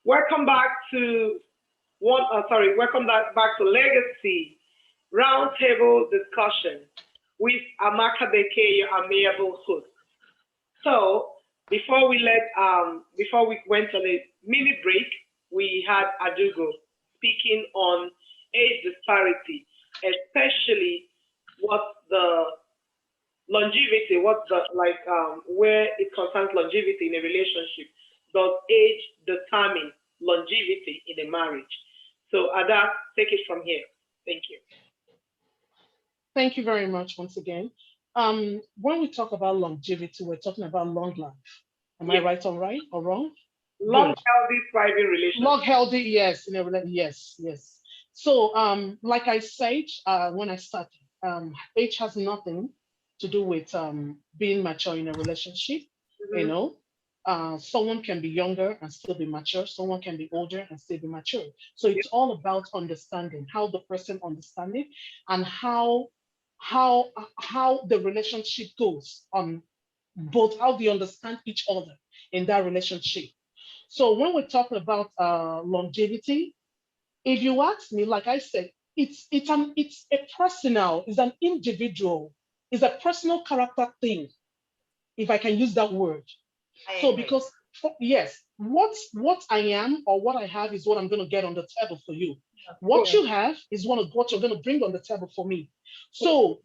Welcome back to welcome back to Legacy Roundtable Discussion with Amaka Beké, your amiable host. So before we went on a mini break, we had Adugo speaking on age disparity, especially what the longevity, what the where it concerns longevity in a relationship. Does age determine longevity in a marriage? So Ada, take it from here. Thank you. Thank you very much once again. When we talk about longevity, we're talking about long life. Am I Yes. right or right or wrong? Long, Good. healthy, thriving relationship. Long, healthy, yes, in a yes, yes. So, like I said, when I started, age has nothing to do with being mature in a relationship. You Mm-hmm. know, someone can be younger and still be mature. Someone can be older and still be mature. So Yep. it's all about understanding how the person understands it and how the relationship goes on both how they understand each other in that relationship. So when we're talking about longevity, if you ask me, like I said, it's a personal, it's an individual, it's a personal character thing, if I can use that word. I So agree. because yes, what I am or what I have is what I'm going to get on the table for you. What Cool. you have is what you're going to bring on the table for me. So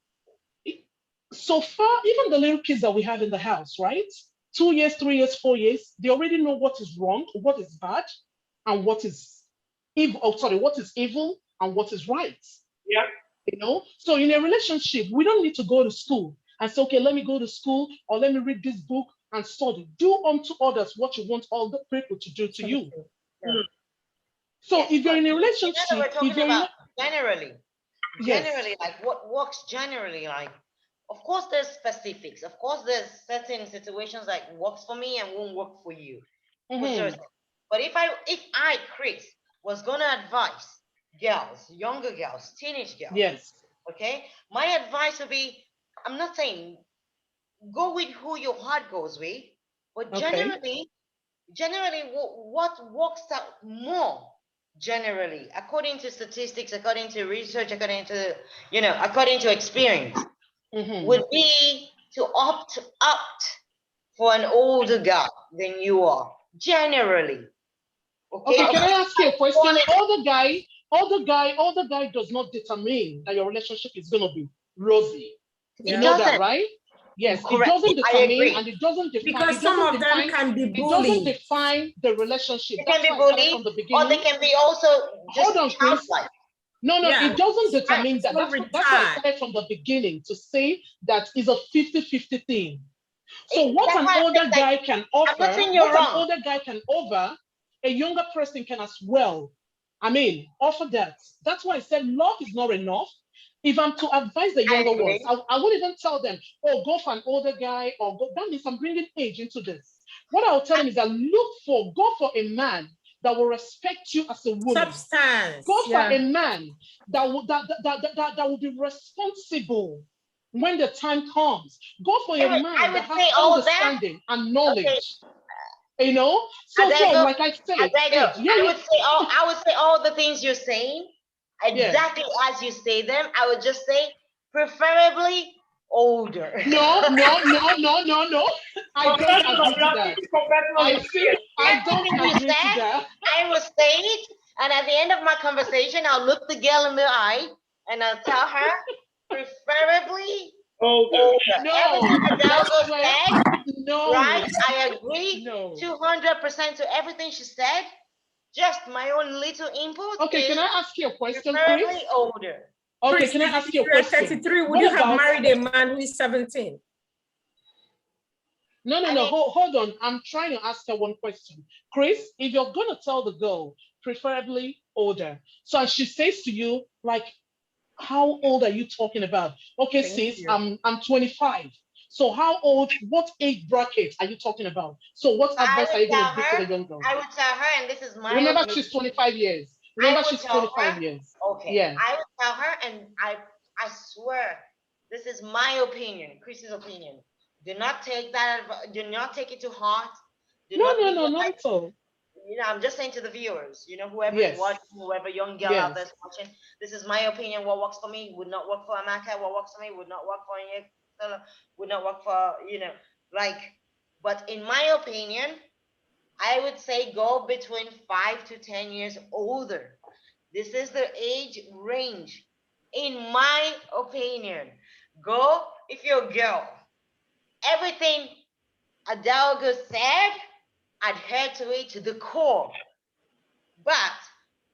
so far, even the little kids that we have in the house, right? 2 years, 3 years, 4 years, they already know what is wrong, what is bad, and what is evil. Oh, sorry, what is evil and what is right. Yep. So in a relationship, we don't need to go to school and say, okay, let me go to school or let me read this book and study. Do unto others what you want all the people to do to you. Mm. So Yes, if you're but in a we're relationship, if talking you're in about a, generally. yes, Generally, like what works generally, like of course there's specifics. Of course, there's certain situations like works for me and won't work for you. For mhm, certain. But if I, Chris, was gonna advise girls, younger girls, teenage girls, yes, okay, my advice would be, I'm not saying go with who your heart goes with, but okay, generally what works out more generally according to statistics, according to research, according to experience, mhm. would be to opt for an older guy than you are generally. Okay, Okay, of can I course, ask you a question? quality. All the guy does not determine that your relationship is going to be rosy. You It Yeah. know that, doesn't. right? Yes, it Correct. doesn't I determine agree. and it doesn't define, Because some of them can be it doesn't bullied. define the relationship. They can That's be why I started bullied, from the or they beginning. can be also Hold just on, Chris. childlike. No, no, Yeah. it doesn't Right. determine that. So That's why I retard. started from the beginning to say that is a 50-50 thing. So That's why I said, like, I'm not saying you're what an wrong. older guy can offer, a younger person can as well. I mean, offer that. That's why I said love is not enough. If I'm to advise the I younger ones, agree. I wouldn't even tell them, oh, go for an older guy or go. That means I'm bringing age into this. What I'll tell them is that go for a man that will respect you as a woman. Substance. Go for Yeah. a man that will be responsible when the time comes. Go for a I man that would has say all that. understanding and Okay, knowledge. So Adego, like I said, Adego, age. Yeah, yeah, I would say all the things you're saying yeah. exactly as you say them. I would just say preferably older. No, no, no, no, no, no. I don't From agree to that. personal experience. I don't Everything you agree to said, that. I will say it, and at the end of my conversation, I'll look the girl in the eye and I'll tell her preferably Older. older. No, Everything that's Adego where said, no, right? I agree no. 200% to everything she said. Just my own little input Okay, is can I ask you a question, Chris? preferably older. Okay, Chris, can I if ask you a you are question? 33, would What you have about married a man who is 17? no, no, I no. mean, Hold on. I'm trying to ask her one question. Chris, if you're gonna tell the girl, preferably older, so she says to you, like, how old are you talking about? Okay, Thank sis, you. I'm 25. So how old, what age bracket are you talking about? So what I advice are would you gonna tell give to her, the young girl? I would tell her, and this is my Remember, opinion. she's 25 years. I Remember, would she's tell 25 her, years. okay, Yeah. I would tell her, and I swear, this is my opinion, Chris's opinion. Do not take that, do not take it to heart. Do No, not no, be no, not like, at all. I'm just saying to the viewers, whoever is Yes. watching, whoever young girl out there is watching, this is my opinion. What works for me would not work for Amaka. What works for me would not work for you. Would not work for, but in my opinion, I would say go between 5 to 10 years older. This is the age range. In my opinion, go if you're a girl. Everything Adalga said, adhere to it to the core. But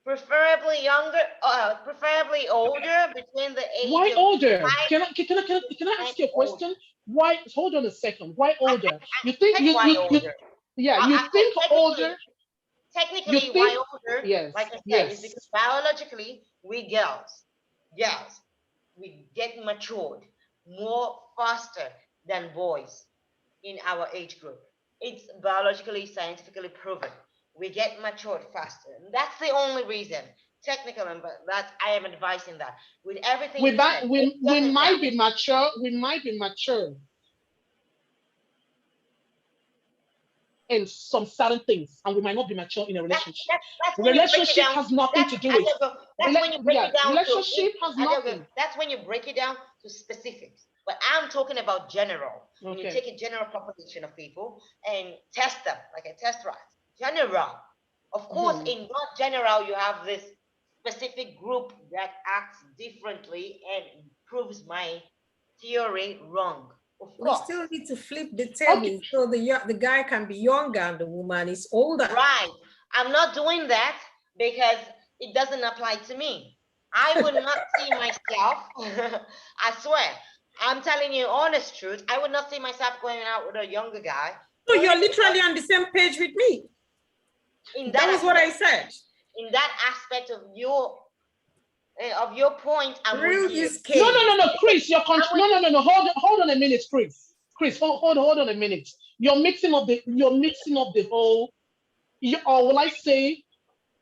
preferably younger, preferably older, between the age Why of older? 5 Can I and ask you a older. question? Why? Hold on a second. Why older? You think Tell you why older. yeah, you I think older? You technically why think older, yes, like I said, is because yes. biologically we girls, we get matured more faster than boys in our age group. It's biologically, scientifically proven. We get matured faster. And that's the only reason. Technical, but that I am advising that. With everything you said, We might be mature. We might be mature in some certain things, and we might not be mature in a relationship. That's when you break it Relationship down. has nothing to do with. That's when you break it down to. Relationship has nothing. That's when you break it down to specifics. But I'm talking about general. When you take a general population of people and test them, like a test rats. General. Of course, in not general, you have this specific group that acts differently and proves my theory wrong. Of We course. still need to flip the table so the guy can be younger and the woman is older. Right. I'm not doing that because it doesn't apply to me. I would not see myself, I swear, I'm telling you honest truth, I would not see myself going out with a younger guy. So you're literally on the same page with me. That was what I said. In that aspect of your point, I'm with you. No, Chris, no. Hold on a minute, Chris. Chris, hold on a minute. You're mixing up the whole. Or will I say,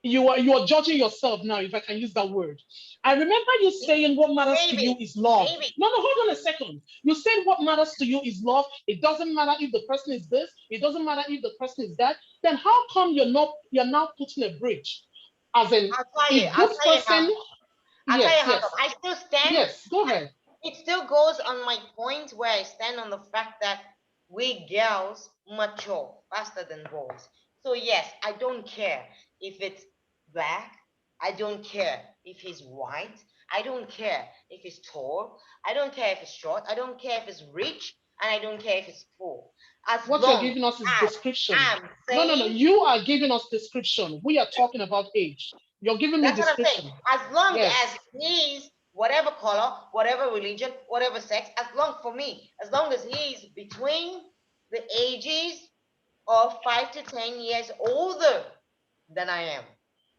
you are judging yourself now, if I can use that word. I remember you saying what matters to you is love. No, hold on a second. You said what matters to you is love. It doesn't matter if the person is this. It doesn't matter if the person is that. Then how come you're now putting a bridge? As in, I'll tell you how come. I still stand. Yes, go ahead. It still goes on my point where I stand on the fact that we girls mature faster than boys. So yes, I don't care if it's black. I don't care if he's white. I don't care if he's tall. I don't care if he's short. I don't care if he's rich. And I don't care if he's poor. What you're giving us is description. No. You are giving us description. We are talking about age. You're giving me description. As long as he's whatever color, whatever religion, whatever sex, as long as he's between the ages of 5 to 10 years older than I am.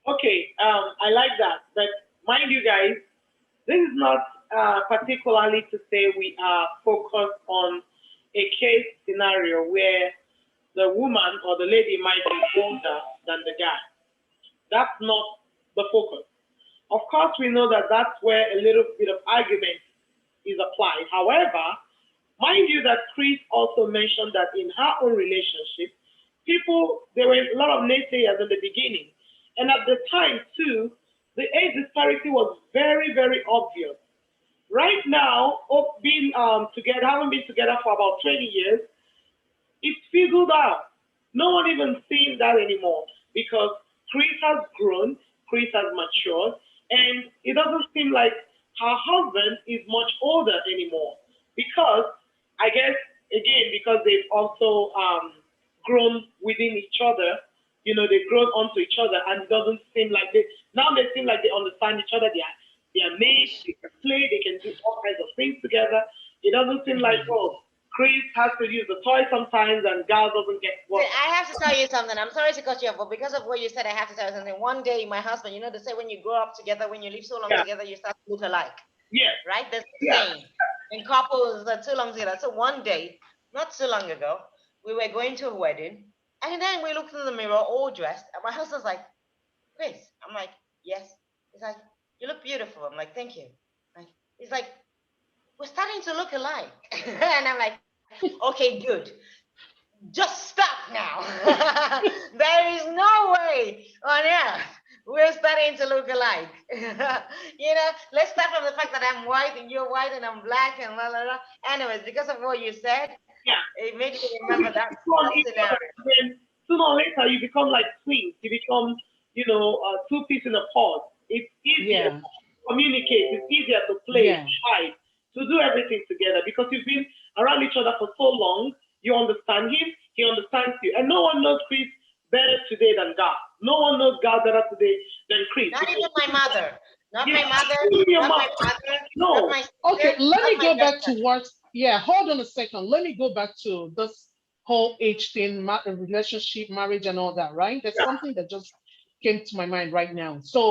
Okay, I like that. But mind you guys, this is not particularly to say we are focused on a case scenario where the woman or the lady might be older than the guy. That's not the focus. Of course, we know that that's where a little bit of argument is applied. However, mind you that Chris also mentioned that in her own relationship, there were a lot of naysayers in the beginning. And at the time, too, the age disparity was very, very obvious. Right now, being together, having been together for about 20 years, it's fizzled out. No one even sees that anymore because Chris has grown, Chris has matured, and it doesn't seem like her husband is much older anymore because, I guess, again, because they've also grown within each other, they've grown onto each other, and it doesn't seem like they seem like they understand each other. They are mates, they can play, they can do all kinds of things together. It doesn't seem like, Chris has to use the toy sometimes and Gal doesn't get what. I have to tell you something. I'm sorry to cut you off, but because of what you said, I have to tell you something. One day, my husband, they say when you grow up together, when you live so long together, you start to look alike. Yeah. Right? That's the saying. And couples are too long together. So one day, not so long ago, we were going to a wedding, and then we looked in the mirror, all dressed, and my husband's like, Chris. I'm like, yes. He's like, you look beautiful. I'm like, thank you. He's like, we're starting to look alike. And I'm like, okay, good. Just stop now. There is no way Hey, oh yeah, we're starting to look alike. Let's start from the fact that I'm white and you're white and I'm black and la la la. Anyways, because of what you said, Yeah. it makes me remember that scenario. Then sooner or later you become like twins. You become, two peas in a pod. It's easier Yeah. to communicate. It's easier to play, Yeah. to hide, to do everything together because you've been around each other for so long. You understand him. He understands you. And no one knows Chris better today than God. No one knows God better today than Chris. Not even my mother. Not my Yeah, mother. your Not mom. my father. Not No. my Okay, sister. let Not me my go best back to friend. what, yeah, hold on a second. Let me go back to this whole age thing, relationship, marriage, and all that, right? There's Yeah. something that just came to my mind right now. So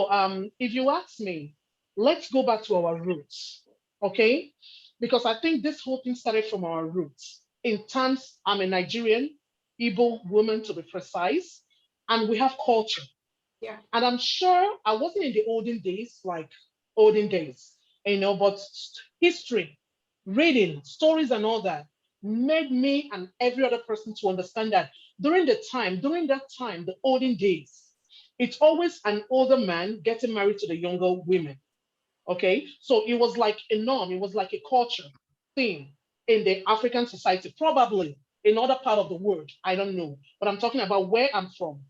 if you ask me, let's go back to our roots, okay? Because I think this whole thing started from our roots. In terms, I'm a Nigerian, Igbo woman to be precise, and we have culture. Yeah. And I'm sure I wasn't in the olden days, like olden days, but history, reading, stories, and all that made me and every other person to understand that during that time, the olden days, it's always an older man getting married to the younger women. Okay, so it was like a norm, it was like a culture thing in the African society, probably in other part of the world. I don't know, but I'm talking about where I'm from.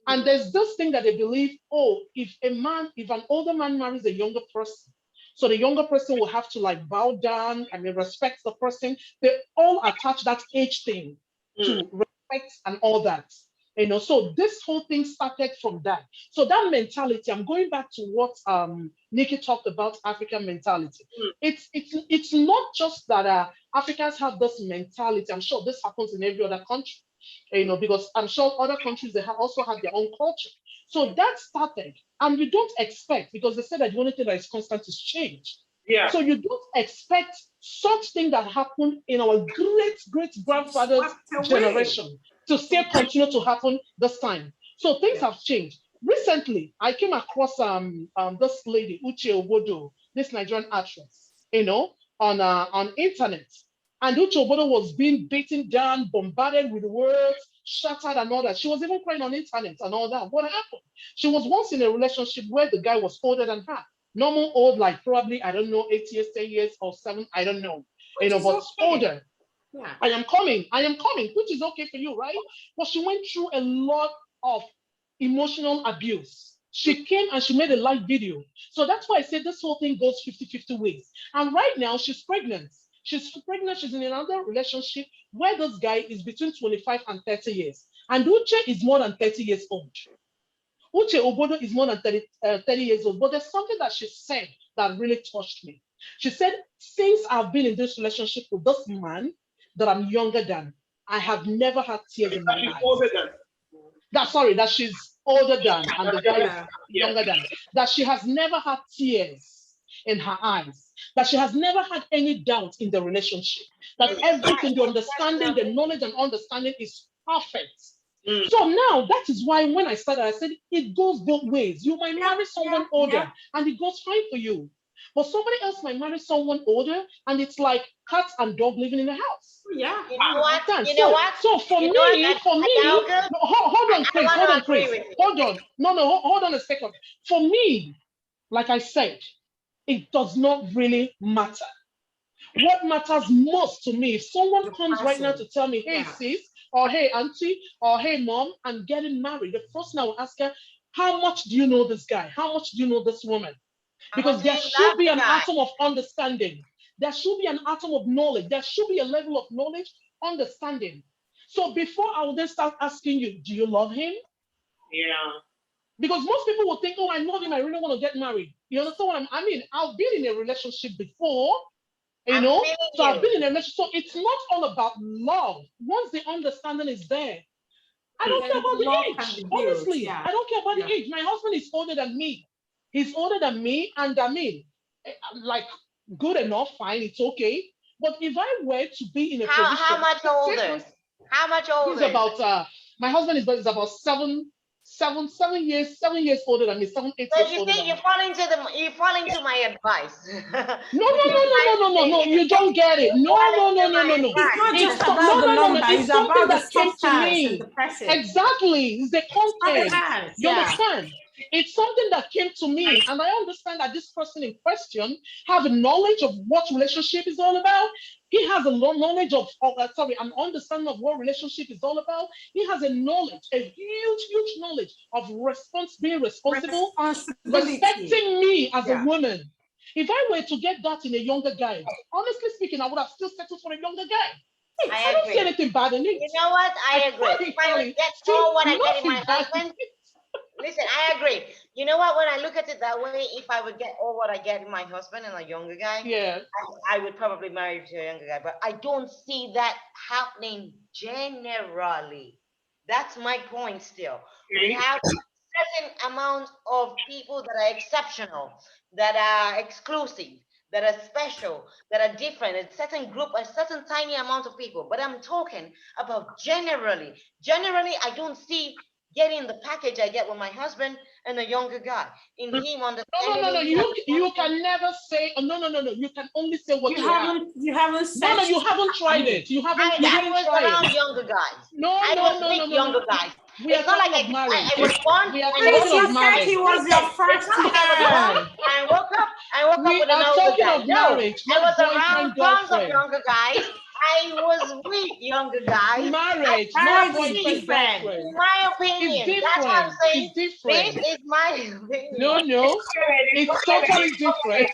And there's this thing that they believe, oh, if an older man marries a younger person, so the younger person will have to like bow down and respect the person. They all attach that age thing Mm. to respect and all that. So this whole thing started from that. So that mentality, I'm going back to what Nikki talked about, African mentality. Mm. It's not just that Africans have this mentality. I'm sure this happens in every other country, because I'm sure other countries they also have their own culture. So that started, and you don't expect, because they said that the only thing that is constant is change. Yeah. So you don't expect such thing that happened in our great grandfather's Swept away. generation to still continue to happen this time. So things have changed. Recently, I came across this lady, Uche Obodo, this Nigerian actress, on internet. And Uche Obodo was being beaten down, bombarded with words, shattered and all that. She was even crying on internet and all that. What happened? She was once in a relationship where the guy was older than her. Normal old, like probably, I don't know, 8 years, 10 years, or 7, I don't know. Which is But okay. older. Yeah. I am coming, which is okay for you, right? But she went through a lot of emotional abuse. She came and she made a live video. So that's why I said this whole thing goes 50-50 ways. And right now she's pregnant. She's pregnant, she's in another relationship where this guy is between 25 and 30 years. And Uche is more than 30 years old. Uche Obodo is more than 30 years old. But there's something that she said that really touched me. She said, since I've been in this relationship with this man that I'm younger than, I have never had tears in my She's eyes. older than. That she's older than, and the guy is Yeah. younger than. That she has never had tears in her eyes. That she has never had any doubt in the relationship. That everything, the understanding, the knowledge and understanding is perfect. Mm. So now that is why when I started, I said it goes both ways. You might marry someone older and it goes fine for you. But somebody else might marry someone older and it's like cat and dog living in a house. Yeah. You know what? Understand? You know what? So for You me, know what? no, hold on, I Chris, want hold to on, Chris, agree with you. hold on. No, hold on a second. For me, like I said, it does not really matter. What matters most to me, if someone comes right now to tell me, hey, sis, or hey, auntie, or hey, mom, I'm getting married, the first thing I will ask her, how much do you know this guy? How much do you know this woman? Because there should be an atom of understanding. There should be an atom of knowledge. There should be a level of knowledge, understanding. So before I will then start asking you, do you love him? Yeah. Because most people will think, oh, I love him, I really want to get married. You understand what I mean? I've been in a relationship before, so I've been in a relationship. So it's not all about love. Once the understanding is there, I don't care about the age. Honestly, I don't care about the age. My husband is older than me. He's older than me, and I mean, like, good enough, fine, it's okay. But if I were to be in a position, how much older? How much older? He's about my husband is about 7 years older than me, 7, 8 So years you older see, than you me. fall into my advice. No, you don't get it. No. It's not It's just about the no. number, It's it's something about the that came to substance and me. the person. Exactly. It's the content. Substance, You yeah. understand? It's something that came to me, and I understand that this person in question have a knowledge of what relationship is all about. He has a knowledge of an understanding of what relationship is all about. He has a knowledge, a huge knowledge of being responsible, respecting me as a woman. If I were to get that in a younger guy, honestly speaking, I would have still settled for a younger guy. I don't see anything bad in it. You know what? I agree. If I would get all what I get in my husband, listen, I agree. You know what? When I look at it that way, if I would get all what I get in my husband and a younger guy, yeah, I would probably marry to a younger guy. But I don't see that happening generally. That's my point still. We have a certain amount of people that are exceptional, that are exclusive, that are special, that are different, a certain group, a certain tiny amount of people. But I'm talking about generally. Generally, I don't see getting the package I get with my husband and a younger guy. In him understanding. No. You can never say. No. You can only say what you have. You haven't said. No, you haven't tried it. You haven't. I was around younger guys. I was with younger guys. It's not like I was born. We are talking of marriage. He was your first man. I woke up with an older guy. No, I was around tons of younger guys. I was with younger guys. Marriage, not boyfriend, girlfriend. In my opinion, that's what I'm saying. It's different. This is my opinion. No, it's totally different.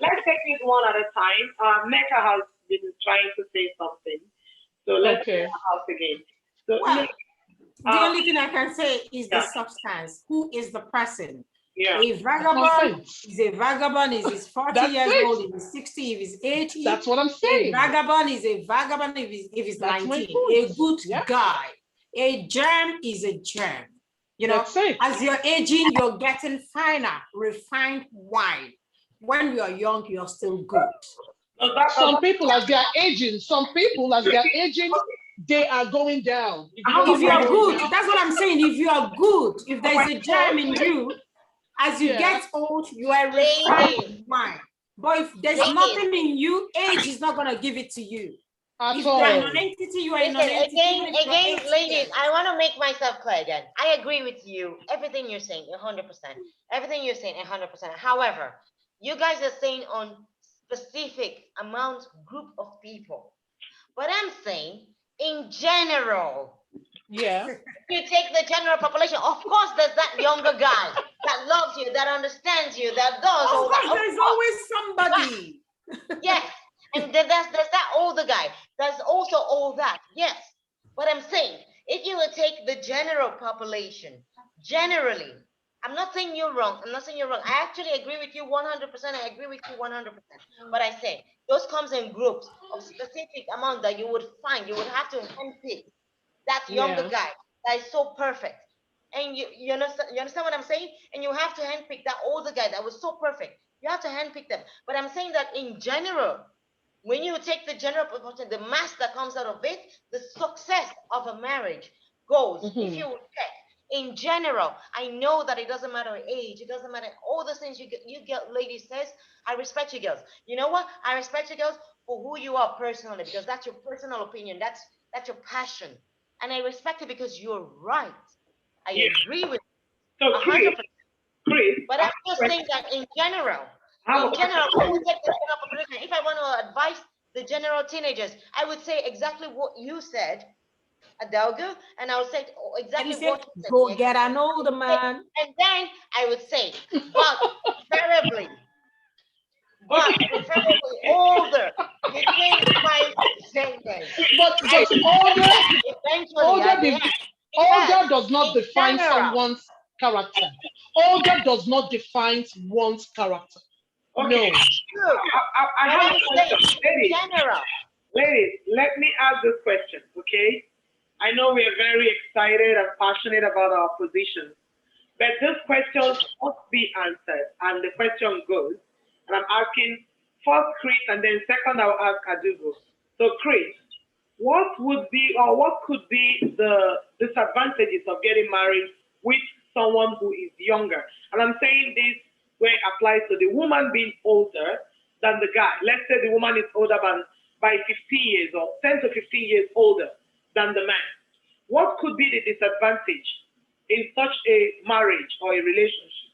Let's take it one at a time. Mecca has been trying to say something, so let's take her out again. So, the only thing I can say is the substance. Who is the person? Yeah. A vagabond is a vagabond. Is he's 40 years old? If he's 60? If he's 80? That's what I'm saying. A vagabond is a vagabond. If he's 19, a good guy. A germ is a germ. You know, as you're aging, you're getting finer, refined wine. When you're young, you're still good. Some people, as they're aging, they are going down. If you are good, that's what I'm saying. If you are good, if there's a germ in you, as you get old, you are refined wine. But if there's nothing in you, age is not going to give it to you. If you're an entity, you are an entity. Again, ladies, I want to make myself clear again. I agree with you. Everything you're saying, 100%. Everything you're saying, 100%. However, you guys are saying on specific amount, group of people. But I'm saying, in general, you take the general population. Of course, there's that younger guy that loves you, that understands you, that does all that. There's always somebody. Yes, and then there's that older guy. There's also all that. Yes, but I'm saying, if you will take the general population, generally, I'm not saying you're wrong. I'm not saying you're wrong. I actually agree with you 100%. I agree with you 100%. But I say those comes in groups of specific amount that you would find. You would have to handpick that younger guy that is so perfect. And you understand what I'm saying? And you have to handpick that older guy that was so perfect. You have to handpick them. But I'm saying that in general, when you take the general proportion, the mass that comes out of it, the success of a marriage goes, if you would check. In general, I know that it doesn't matter age, it doesn't matter all the things you get ladies says. I respect you girls. You know what? I respect you girls for who you are personally, because that's your personal opinion. That's your passion. And I respect it because you're right. I agree with you. So 100%. But I'm just saying that in general, when we take the general population, if I want to advise the general teenagers, I would say exactly what you said, Adalgo, and I would say exactly what you said. Go get an older man. And then I would say, but preferably older, between 5 to 10 years. But older does not define someone's character. Older does not define one's character. Okay. No. I have a question. Ladies, let me ask this question, okay? I know we are very excited and passionate about our positions, but this question must be answered. And the question goes, and I'm asking first Chris, and then second I'll ask Adugo. So Chris, what would be or what could be the disadvantages of getting married with someone who is younger. And I'm saying this where it applies to the woman being older than the guy. Let's say the woman is older by 15 years or 10 to 15 years older than the man. What could be the disadvantage in such a marriage or a relationship?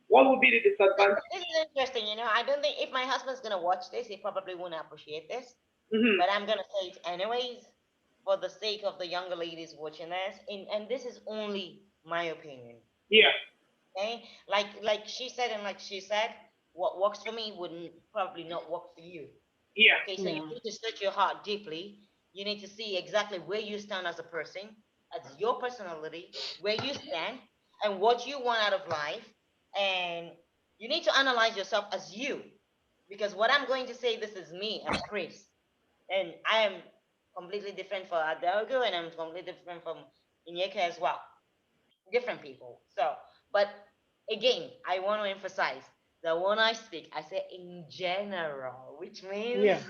What would be the disadvantage? This is interesting, I don't think if my husband's gonna watch this, he probably won't appreciate this. Mm-hmm. But I'm gonna say it anyways, for the sake of the younger ladies watching this, and this is only my opinion. Yeah. Okay? Like she said, and like she said, what works for me wouldn't probably not work for you. Yeah. Okay, so you need to search your heart deeply. You need to see exactly where you stand as a person, as your personality, where you stand, and what you want out of life. And you need to analyze yourself as you. Because what I'm going to say, this is me as Chris. And I am completely different for Adelgo, and I'm completely different from Inyeka as well. Different people. So, but again, I want to emphasize that when I speak, I say in general, which means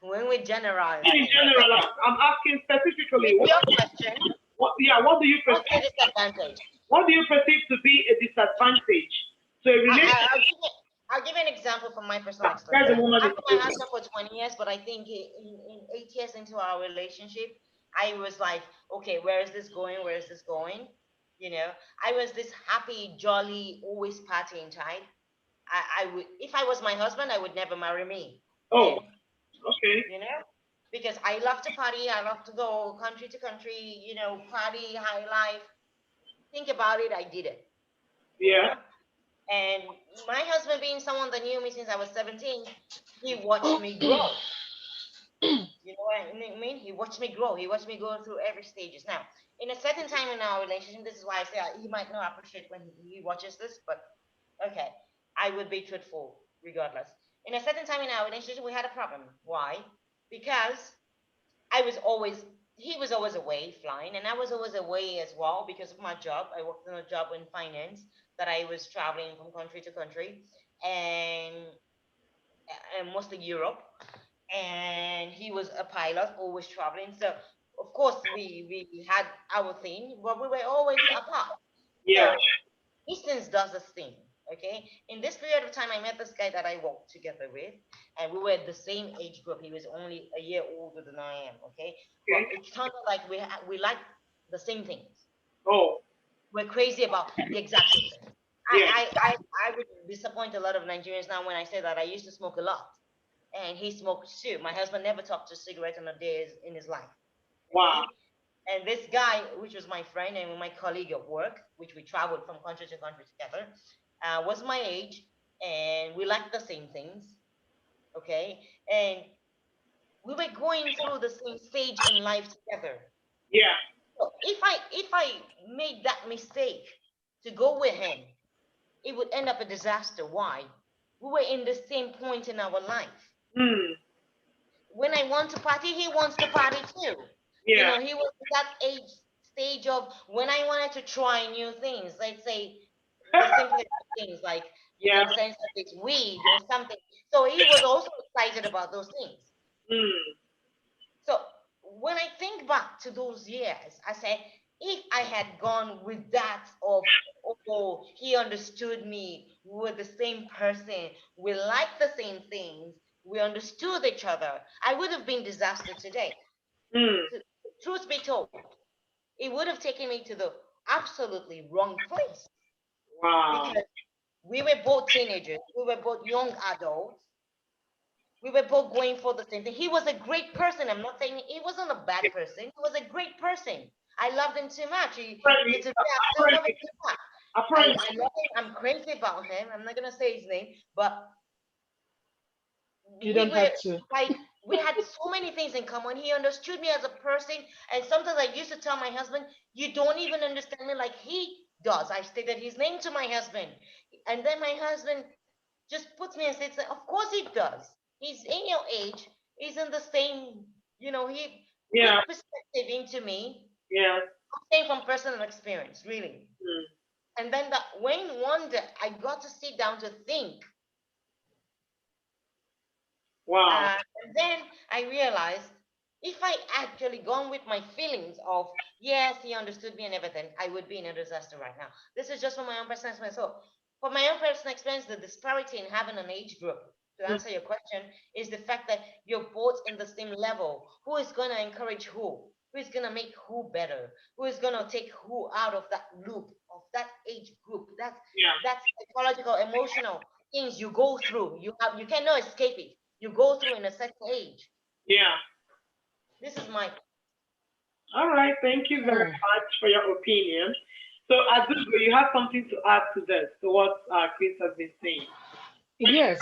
when we generalize In things. general, I'm asking specifically. It's your question. What do you What's the perceive? disadvantage? What do you perceive to be a disadvantage to a relationship? I'll give you an example from my personal Where the experience. woman I've is been my husband for 20 years, but I think in 8 years into our relationship, I was like, okay, where is this going? Where is this going? I was this happy, jolly, always partying type. I would, if I was my husband, I would never marry me. Oh, Then, okay. because I love to party, I love to go country to country, party, high life. Think about it, I did it. Yeah. And my husband, being someone that knew me since I was 17, he watched me grow. You know what I mean? He watched me grow. He watched me go through every stages. Now, in a certain time in our relationship, this is why I say he might not appreciate when he watches this, but okay, I would be truthful regardless. In a certain time in our relationship, we had a problem. Why? Because I was always, he was always away flying, and I was always away as well because of my job. I worked in a job in finance that I was traveling from country to country, and, and mostly Europe. And he was a pilot, always traveling. So of course we had our thing, but we were always apart. Yeah. So distance does this thing. Okay. In this period of time, I met this guy that I worked together with, and we were the same age group. He was only a year older than I am. Okay. But Okay. it sounded like we liked the same things. Oh. We're crazy about the exact same thing. Yeah. I would disappoint a lot of Nigerians now when I say that I used to smoke a lot, and he smoked too. My husband never touched a cigarette in a day in his life. Wow. Okay? And this guy, which was my friend and my colleague at work, which we traveled from country to country together, was my age, and we liked the same things. Okay, and we were going through the same stage in life together. Yeah. So if I made that mistake to go with him, it would end up a disaster. Why? We were in the same point in our life. Hmm. When I want to party, he wants to party too. Yeah. He was at that age stage of when I wanted to try new things. Let's say the simplest things like Yeah. in the sense that it's weed or something. So he was also excited about those things. Hmm. So when I think back to those years, I say, if I had gone with that of, oh, he understood me, we were the same person, we liked the same things, we understood each other, I would have been disaster today. Hmm. Truth be told, it would have taken me to the absolutely wrong place Wow. because we were both teenagers, we were both young adults, we were both going for the same thing. He was a great person. I'm not saying he wasn't a bad person. He was a great person. I loved him too much. To today, I still love him too much. I love him. I'm crazy about him. I'm not gonna say his name, but You we don't were have to. like we had so many things in common. He understood me as a person, and sometimes I used to tell my husband, "You don't even understand me like he does." I stated his name to my husband, and then my husband just puts me and says, "Of course he does. He's in your age. He's in the same. He Yeah. put perspective into me. Yeah. I'm saying from personal experience, really." Hmm. And then that when one day I got to sit down to think, Wow. and then I realized If I actually gone with my feelings of, yes, he understood me and everything, I would be in a disaster right now. This is just from my own personal experience. So, for my own personal experience, the disparity in having an age group, to answer your question, is the fact that you're both in the same level. Who is going to encourage who? Who is going to make who better? Who is going to take who out of that loop, of that age group? That's psychological, emotional things you go through. You cannot escape it. You go through in a certain age. Yeah. This is my. All right. Thank you very much for your opinion. So, Azugo, you have something to add to this, to what Chris has been saying. Yes,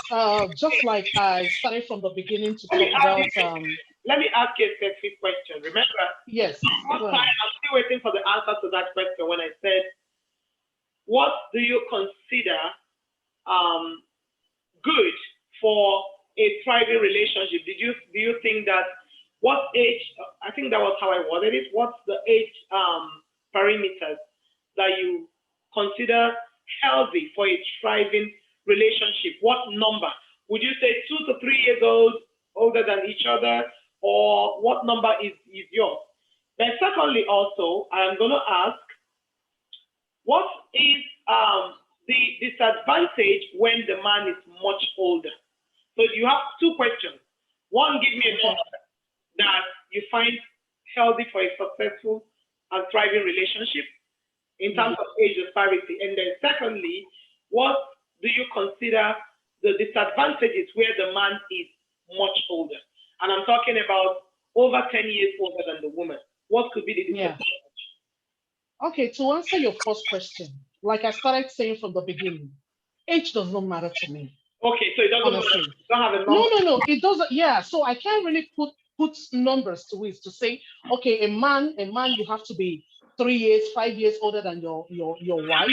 just like I started from the beginning to talk about. Let me ask you a specific question. Remember? Yes. I'm still waiting for the answer to that question when I said, what do you consider good for a thriving relationship? Do you think that what age? I think that was how I worded it. What's the age parameters that you consider healthy for a thriving relationship? What number? Would you say 2 to 3 years old, older than each other, or what number is yours? Then secondly, also, I'm going to ask, what is the disadvantage when the man is much older? So you have 2 questions. One, give me a number that you find healthy for a successful and thriving relationship in terms of age disparity. And then secondly, what do you consider the disadvantages where the man is much older? And I'm talking about over 10 years older than the woman. What could be the disadvantage? Okay, to answer your first question, like I started saying from the beginning, age does not matter to me. Okay, so it doesn't honestly. matter. You don't have a number. No, it doesn't. Yeah, so I can't really put numbers to it to say, okay, a man, you have to be 3 years, 5 years older than your wife,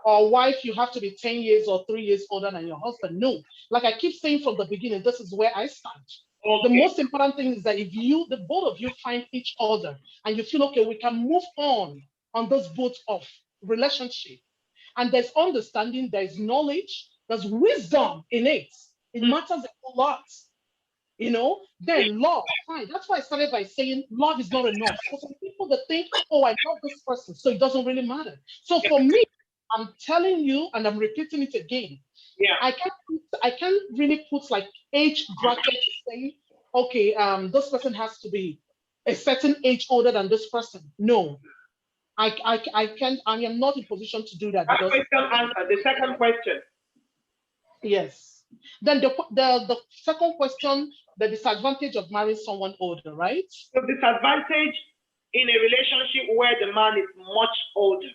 or wife, you have to be 10 years or 3 years older than your husband. No, like I keep saying from the beginning, this is where I stand. Okay. The most important thing is that if the both of you find each other and you feel, okay, we can move on this boat of relationship, and there's understanding, there's knowledge, there's wisdom in it. It matters a lot, then love, fine. That's why I started by saying love is not enough. For some people that think, oh, I love this person, so it doesn't really matter. So for me, I'm telling you, and I'm repeating it again, I can't really put like age bracket saying, okay, this person has to be a certain age older than this person. No, I can't. I am not in position to do that. That question answered. The second question. Yes. Then the second question, the disadvantage of marrying someone older, right? The disadvantage in a relationship where the man is much older.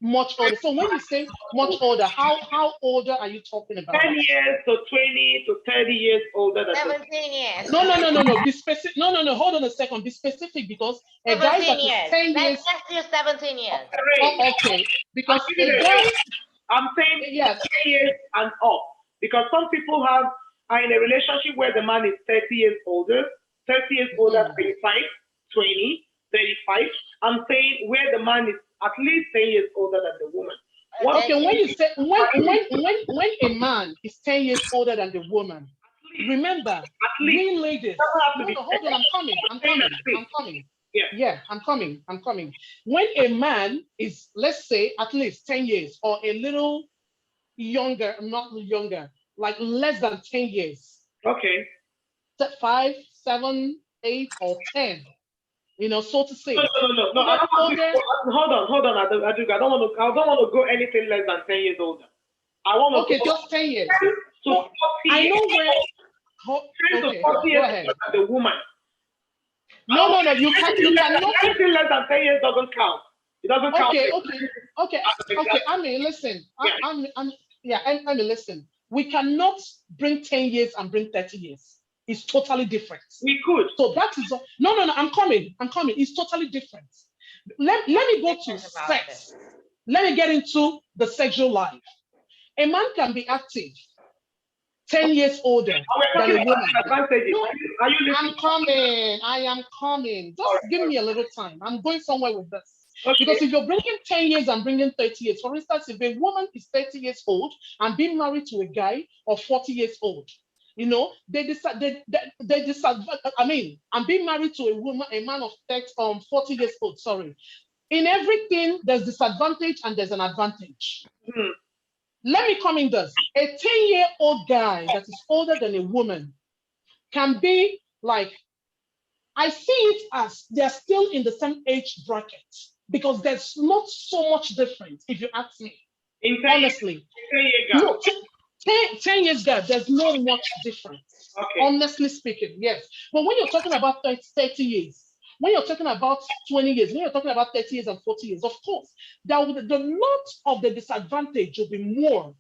Much older. So when you say much older, how older are you talking about? 10 years to 20 to 30 years older than 17 years. No. Be specific. No. Hold on a second. Be specific, because a guy that is 10 years. Let's do 17 years. Okay. Because a guy. I'm saying yes. 10 years and up. Because some people are in a relationship where the man is 30 years older, 30 years older, 25, 20, 35. I'm saying where the man is at least 10 years older than the woman. Okay, when you say when a man is 10 years older than the woman, remember, we ladies. Hold on, I'm coming. Yeah, I'm coming. When a man is, let's say, at least 10 years or a little younger, not younger, like less than 10 years. Okay. 5, 7, 8, or 10. So to say. No. Hold on, I don't want to go anything less than 10 years older. I want to. Okay, just 10 years. So I know where. 10 to 40 years older than the woman. No. You cannot. Anything less than 10 years doesn't count. It doesn't count. Okay. I mean, listen. I mean, listen. We cannot bring 10 years and bring 30 years. It's totally different. We could. So that is no. I'm coming. It's totally different. Let me go to sex. Let me get into the sexual life. A man can be active 10 years older than a woman. No, are you listening? I am coming. Just give me a little time. I'm going somewhere with this. Okay. Because if you're bringing 10 years and bringing 30 years, for instance, if a woman is 30 years old and being married to a guy of 40 years old, You know, they decide they disadvantage. I mean, I'm being married to a man of 40 years old. Sorry. In everything, there's disadvantage and there's an advantage. Mm. Let me come in this. A 10-year-old guy that is older than a woman can be like, I see it as they're still in the same age bracket because there's not so much difference, if you ask me. Honestly. 10 years gap, there's not much difference. Okay. Honestly speaking, yes. But when you're talking about 30 years, when you're talking about 20 years, when you're talking about 30 years and 40 years, of course, the lot of the disadvantage will be more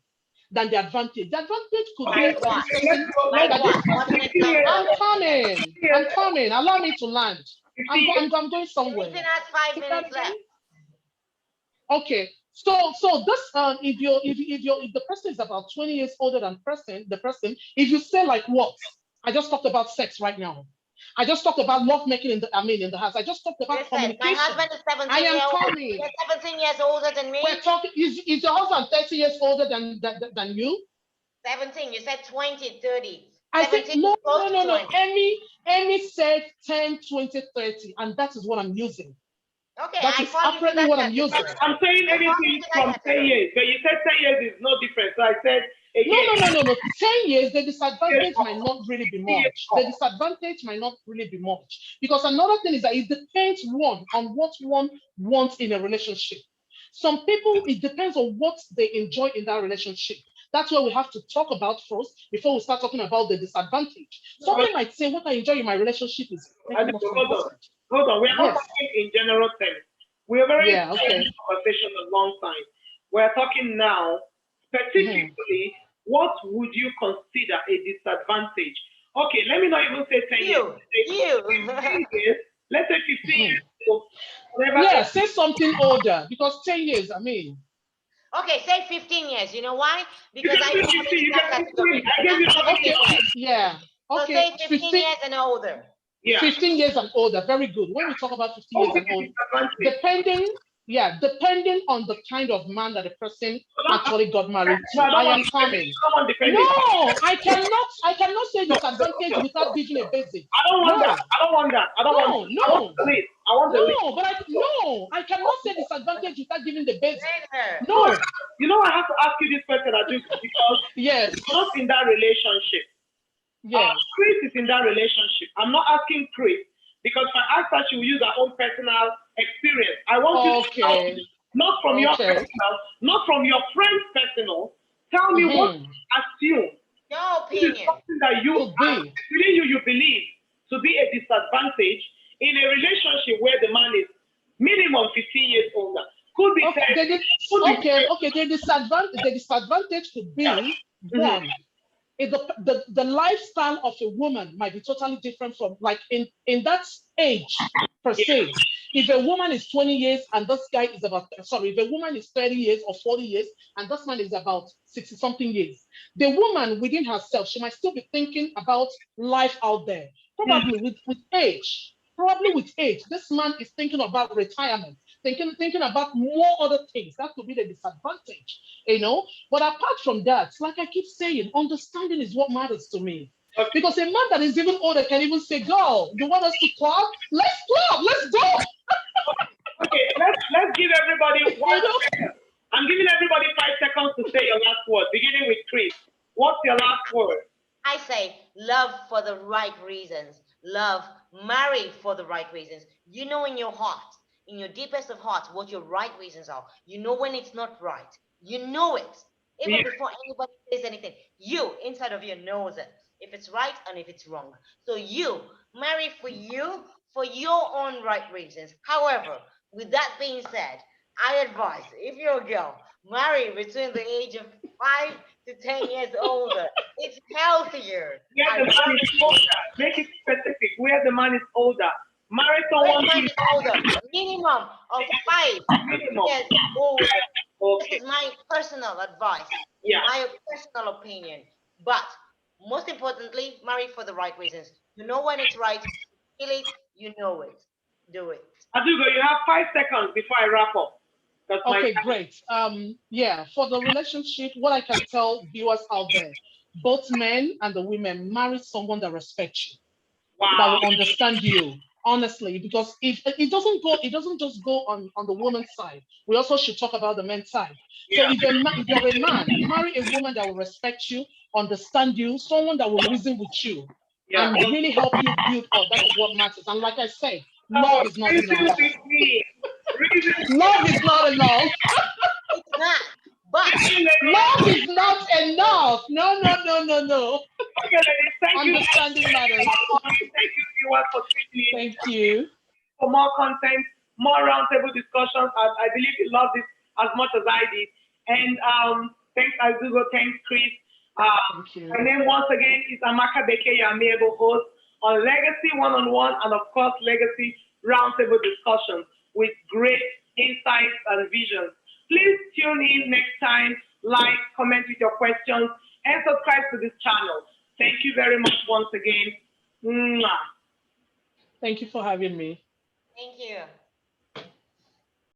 than the advantage. The advantage could be what? I'm coming. Allow me to land. I'm going somewhere. Ethan has 5 minutes left. Okay. So this if the person is about 20 years older than the person, if you say like what? I just talked about sex right now. I just talked about love making in the house. I just talked about communication. My husband is 17 years old. He's 17 years older than me. We're talking, is your husband 30 years older than you? 17. You said 20, 30. I said no. Emmy said 10, 20, 30, and that is what I'm using. Okay, that is accurately what I'm using. I'm saying anything from 10 years, but you said 10 years is no different. So I said again. No. 10 years, the disadvantage might not really be much. The disadvantage might not really be much. Because another thing is that it depends on what one wants in a relationship. Some people, it depends on what they enjoy in that relationship. That's what we have to talk about first before we start talking about the disadvantage. Somebody might say, what I enjoy in my relationship is Hold on. We're not talking in general terms. We're very conversation a long time. We're talking now specifically. What would you consider a disadvantage? Okay, let me not even say 10 years. 15 years. Let's say 15 years. Yeah, say something older because 10 years. I mean. Okay, say 15 years. You know why? Because I gave you yeah. Okay. So say 15 years and older. Yeah. 15 years and older. Very good. When we talk about 15 years and older, depending on the kind of man that the person actually got married to. I am coming. No, I cannot say disadvantage without giving a basic. I don't want that. I cannot say disadvantage without giving the basic. No. You know, I have to ask you this question, because yes, you're not in that relationship. Yes. Chris is in that relationship. I'm not asking Chris because if I ask her, she will use her own personal experience. I want you to tell me, not from your personal, not from your friend's personal. Tell me what you assume. Your opinion. This is something that you believe to be a disadvantage in a relationship where the man is minimum 15 years older. Could be the disadvantage could be one. The lifestyle of a woman might be totally different from like in that age per se. If a woman is 20 years and this guy is if a woman is 30 years or 40 years and this man is about 60 something years, the woman within herself, she might still be thinking about life out there. Probably with age, this man is thinking about retirement, thinking about more other things. That could be the disadvantage, But apart from that, like I keep saying, understanding is what matters to me. Okay. Because a man that is even older can even say, "Girl, you want us to club? Let's club. Let's go." Okay, let's give everybody 1 second. I'm giving everybody 5 seconds to say your last word, beginning with Chris. What's your last word? I say love for the right reasons. Love, marry for the right reasons. You know in your heart, in your deepest of hearts, what your right reasons are. You know when it's not right. You know it. Even before anybody says anything. You, inside of you, knows it. If it's right and if it's wrong. So you, marry for your own right reasons. However, with that being said, I advise, if you're a girl, marry between the age of 5 to 10 years older. It's healthier. Where the man is older. Make it specific. Where the man is older. Marry someone who is older. Minimum of 5 years older. Okay. This is my personal advice. My personal opinion. But most importantly, marry for the right reasons. You know when it's right. Feel it. You know it. Do it. Adugo, you have 5 seconds before I wrap up. Okay, great. For the relationship, what I can tell viewers out there, both men and the women marry someone that respects you, Wow. that will understand you. Honestly, because if it doesn't just go on the woman's side. We also should talk about the men's side. So Yeah. if you're a man, marry a woman that will respect you, understand you, someone that will reason with you, Yeah. and really help you build up. That is what matters. And like I said, Oh, love is not reason enough. with me. Reason. Love is not enough. It's not. But Love is not enough. No. Okay, ladies, thank you. Understanding matters. Thank you, viewers, for tuning in. Thank you. For more content, more roundtable discussions. I believe you love this as much as I did. And thanks, Azugo. Thanks, Chris. Thank you. My name once again is Amaka Beké, your amiable host on Legacy One-on-One and of course Legacy Roundtable discussions with great insights and visions. Please tune in next time, like, comment with your questions, and subscribe to this channel. Thank you very much once again. Mwah. Thank you for having me. thank you.